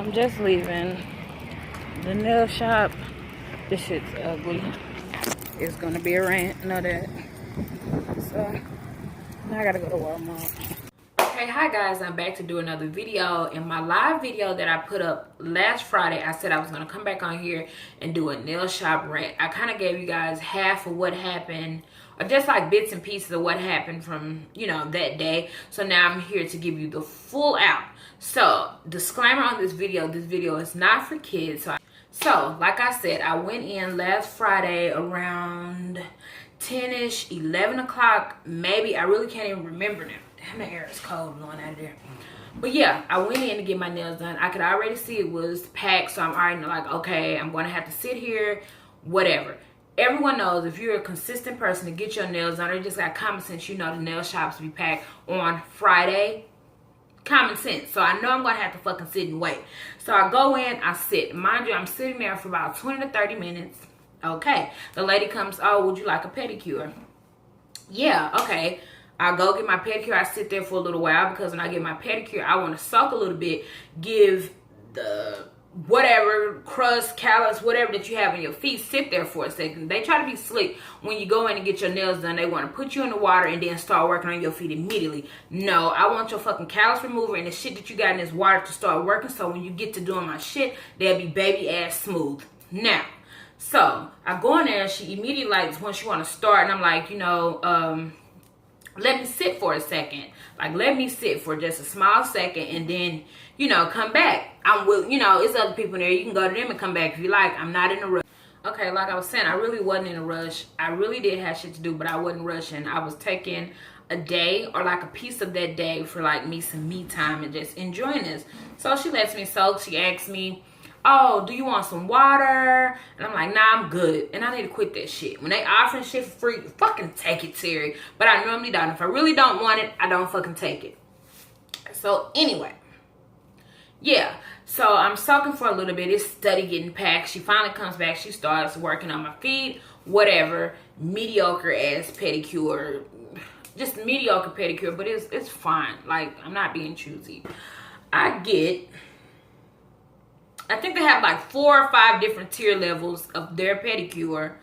I'm just leaving the nail shop. This shit's ugly. It's gonna be a rant, know that. So now I gotta go to Walmart. Okay, hi guys, I'm back to do another video. In my live video that I put up last Friday, I said I was gonna come back on here and do a nail shop rant. I kind of gave you guys half of what happened, or just like bits and pieces of what happened from, you know, that day. So now I'm here to give you the full out. So, disclaimer on this video is not for kids. So like I said, I went in last Friday around 10ish, 11 o'clock, maybe. I really can't even remember now. Damn, the air is cold blowing out of there. But yeah, I went in to get my nails done. I could already see it was packed, so I'm already like, okay, I'm going to have to sit here, whatever. Everyone knows if you're a consistent person to get your nails done, or you just got common sense, you know the nail shops be packed on Friday. Common sense. So I know I'm going to have to fucking sit and wait. So I go in, I sit. Mind you, I'm sitting there for about 20 to 30 minutes. Okay. The lady comes, oh, would you like a pedicure? Yeah, okay. I go get my pedicure. I sit there for a little while because when I get my pedicure, I want to suck a little bit, give the whatever, crust, callus, whatever that you have in your feet, sit there for a second. They try to be slick. When you go in and get your nails done, they want to put you in the water and then start working on your feet immediately. No, I want your fucking callus remover and the shit that you got in this water to start working, so when you get to doing my shit, they'll be baby ass smooth. Now, so I go in there and she immediately likes when she want to start, and I'm like, you know, let me sit for a second. Like, let me sit for just a small second and then, you know, come back. I'm will, you know, it's other people in there. You can go to them and come back if you like. I'm not in a rush. Okay, like I was saying, I really wasn't in a rush. I really did have shit to do, but I wasn't rushing. I was taking a day or like a piece of that day for like me some me time and just enjoying this. So she lets me soak. She asks me, oh, do you want some water? And I'm like, nah, I'm good. And I need to quit that shit. When they offering shit for free, fucking take it, Terry. But I normally don't. If I really don't want it, I don't fucking take it. So anyway, yeah. So I'm soaking for a little bit. It's steady getting packed. She finally comes back. She starts working on my feet. Whatever. Mediocre ass pedicure. Just mediocre pedicure, but it's fine. Like, I'm not being choosy. I think they have like 4 or 5 different tier levels of their pedicure.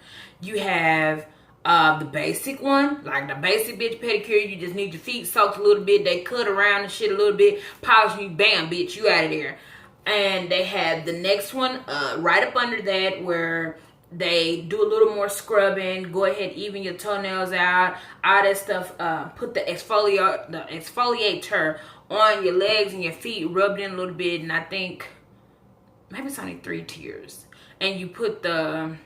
You have the basic one, like the basic bitch pedicure. You just need your feet soaked a little bit. They cut around and shit a little bit, polish you, bam, bitch, you out of there. And they have the next one right up under that where they do a little more scrubbing. Go ahead, even your toenails out, all that stuff. Put the exfoliator on your legs and your feet, rub it in a little bit, and I think maybe it's only 3 tiers. And you put the,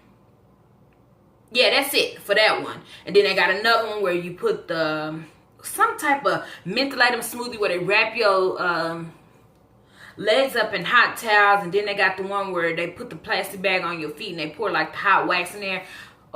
yeah, that's it for that one. And then they got another one where you put the, some type of mentholatum smoothie where they wrap your legs up in hot towels. And then they got the one where they put the plastic bag on your feet and they pour like the hot wax in there.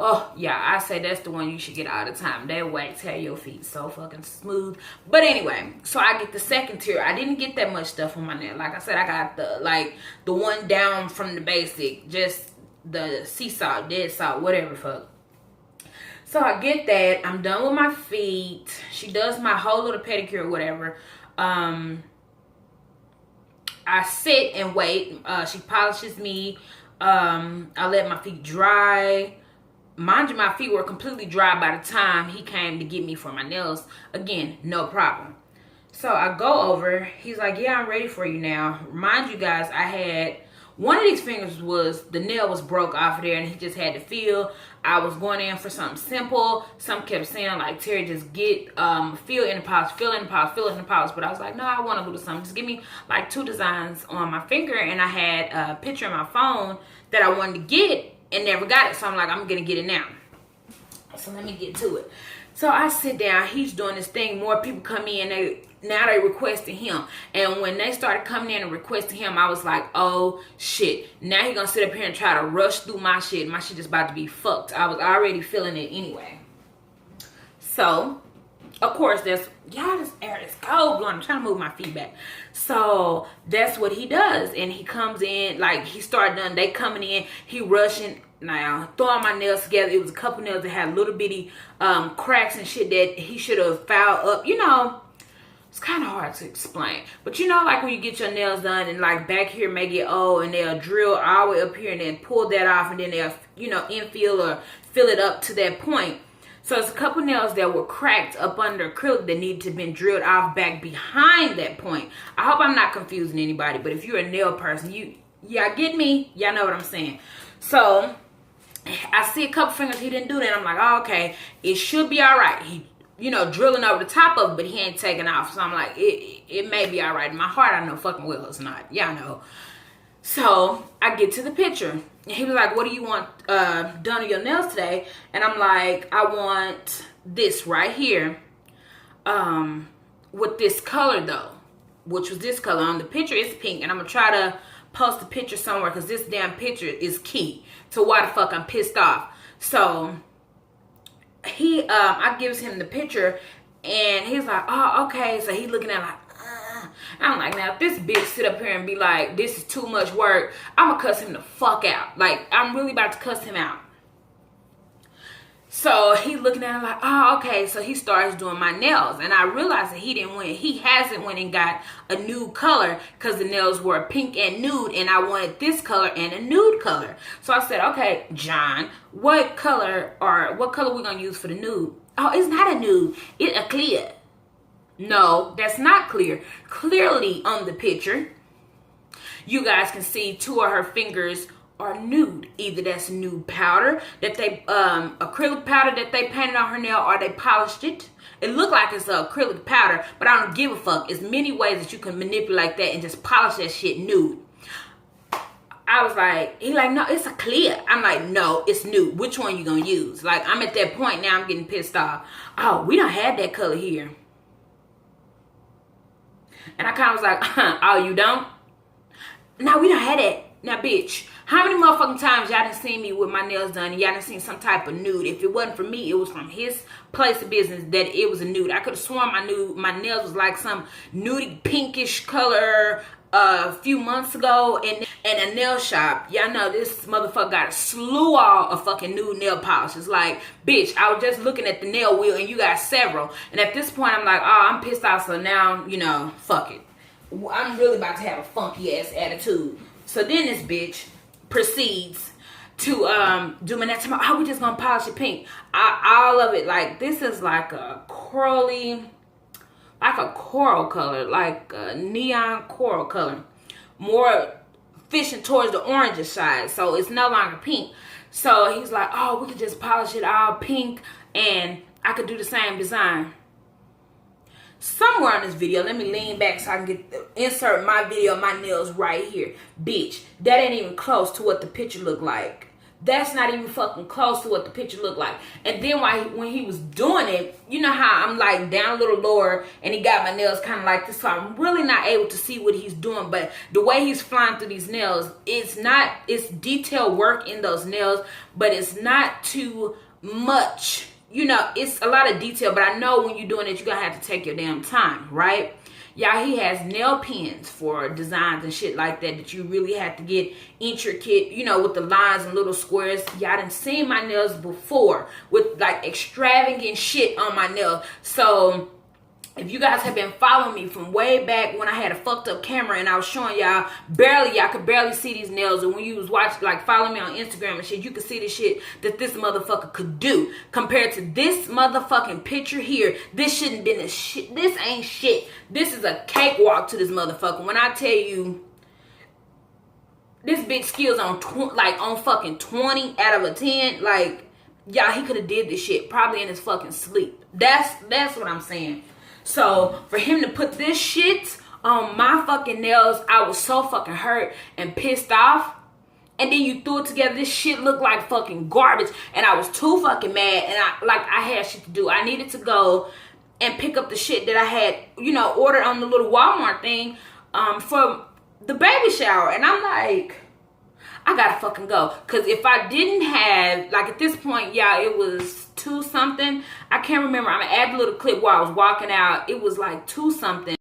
Oh, yeah, I say that's the one you should get all the time. That wax had your feet so fucking smooth. But anyway, so I get the second tier. I didn't get that much stuff on my nail. Like I said, I got the one down from the basic. Just the sea salt, dead salt, whatever fuck. So I get that. I'm done with my feet. She does my whole little pedicure or whatever. I sit and wait. She polishes me. I let my feet dry. Mind you, my feet were completely dry by the time he came to get me for my nails. Again, no problem. So I go over. He's like, yeah, I'm ready for you now. Mind you guys, I had one of these fingers was, the nail was broke off of there and he just had to feel. I was going in for something simple. Some kept saying like, Terry, just get, feel in the polish, feel in the polish, feel in the polish. But I was like, no, I want to go to something. Just give me like 2 designs on my finger. And I had a picture on my phone that I wanted to get and never got it. So I'm like, I'm going to get it now. So let me get to it. So I sit down. He's doing this thing. More people come in. Now they requesting him. And when they started coming in and requesting him, I was like, oh, shit. Now he going to sit up here and try to rush through my shit. My shit just about to be fucked. I was already feeling it anyway. So, of course, y'all, this air is cold blowing. I'm trying to move my feet back. So that's what he does. And he comes in, like, he started done. They coming in. He rushing. Now, throwing my nails together. It was a couple nails that had little bitty cracks and shit that he should have filed up. You know, It's kind of hard to explain. But you know, like when you get your nails done and like back here may get old and they'll drill all the way up here and then pull that off and then they'll, you know, infill or fill it up to that point. So it's a couple nails that were cracked up under acrylic that needed to have been drilled off back behind that point. I hope I'm not confusing anybody, but if you're a nail person, y'all get me? Y'all know what I'm saying. So I see a couple fingers, he didn't do that. I'm like, oh, okay, it should be all right. He, you know, drilling over the top of it, but he ain't taking off. So I'm like, it may be all right. In my heart, I know fucking well it's not. Y'all know. So I get to the picture. And he was like, what do you want done to your nails today? And I'm like, I want this right here with this color, though. Which was this color. On the picture, it's pink. And I'm going to try to post the picture somewhere because this damn picture is key to why the fuck I'm pissed off. So I gives him the picture and he's like, oh, okay. So he looking at it like, I'm like, now if this bitch sit up here and be like, this is too much work, I'm gonna cuss him the fuck out. Like, I'm really about to cuss him out. So he looking at it like, oh, okay. So he starts doing my nails. And I realized that he hasn't went and got a nude color because the nails were pink and nude and I wanted this color and a nude color. So I said, okay, John, what color we gonna use for the nude? Oh, it's not a nude, it's a clear. No, that's not clear. Clearly on the picture, you guys can see two of her fingers are nude. Either that's nude powder that they acrylic powder that they painted on her nail or they polished it. It looked like it's acrylic powder, but I don't give a fuck. There's many ways that you can manipulate that and just polish that shit nude. I was like, he like, no, it's a clear. I'm like, no, it's nude. Which one you gonna use? Like, I'm at that point now, I'm getting pissed off. Oh, we don't have that color here. And I kind of was like, oh, you don't? No, we don't have that. Now, bitch, how many motherfucking times y'all done seen me with my nails done and y'all done seen some type of nude? If it wasn't from me, it was from his place of business that it was a nude. I could have sworn my nails was like some nudie pinkish color a few months ago in a nail shop. Y'all know this motherfucker got a slew of fucking nude nail polishes. Like, bitch, I was just looking at the nail wheel and you got several. And at this point, I'm like, oh, I'm pissed off. So now, you know, fuck it. I'm really about to have a funky ass attitude. So then this bitch proceeds to do my next time. Oh, we just gonna polish it pink. All of it, like, this is like a corally, like a coral color, like a neon coral color. More fishing towards the orange side. So it's no longer pink. So he's like, oh, we could just polish it all pink and I could do the same design. Somewhere on this video, let me lean back so I can insert my video of my nails right here. Bitch, that ain't even close to what the picture looked like. That's not even fucking close to what the picture looked like. And then when he was doing it, you know how I'm like down a little lower and he got my nails kind of like this. So I'm really not able to see what he's doing. But the way he's flying through these nails, it's detailed work in those nails, but it's not too much. You know, it's a lot of detail, but I know when you're doing it, you're going to have to take your damn time, right? Y'all, he has nail pens for designs and shit like that you really have to get intricate, you know, with the lines and little squares. Y'all done seen my nails before with like extravagant shit on my nails. So if you guys have been following me from way back when I had a fucked up camera and I was showing y'all y'all could barely see these nails. And when you was watching, like following me on Instagram and shit, you could see the shit that this motherfucker could do. Compared to this motherfucking picture here, this shouldn't been a shit. This ain't shit. This is a cakewalk to this motherfucker. When I tell you, this bitch skills on fucking 20 out of a 10. Like, y'all, he could have did this shit probably in his fucking sleep. That's what I'm saying. So for him to put this shit on my fucking nails, I was so fucking hurt and pissed off. And then you threw it together. This shit looked like fucking garbage. And I was too fucking mad. And I had shit to do. I needed to go and pick up the shit that I had, you know, ordered on the little Walmart thing for the baby shower. And I'm like, I gotta fucking go. Because if I didn't have, like at this point, y'all, it was 2 something. I can't remember. I'm gonna add a little clip while I was walking out. It was like 2 something.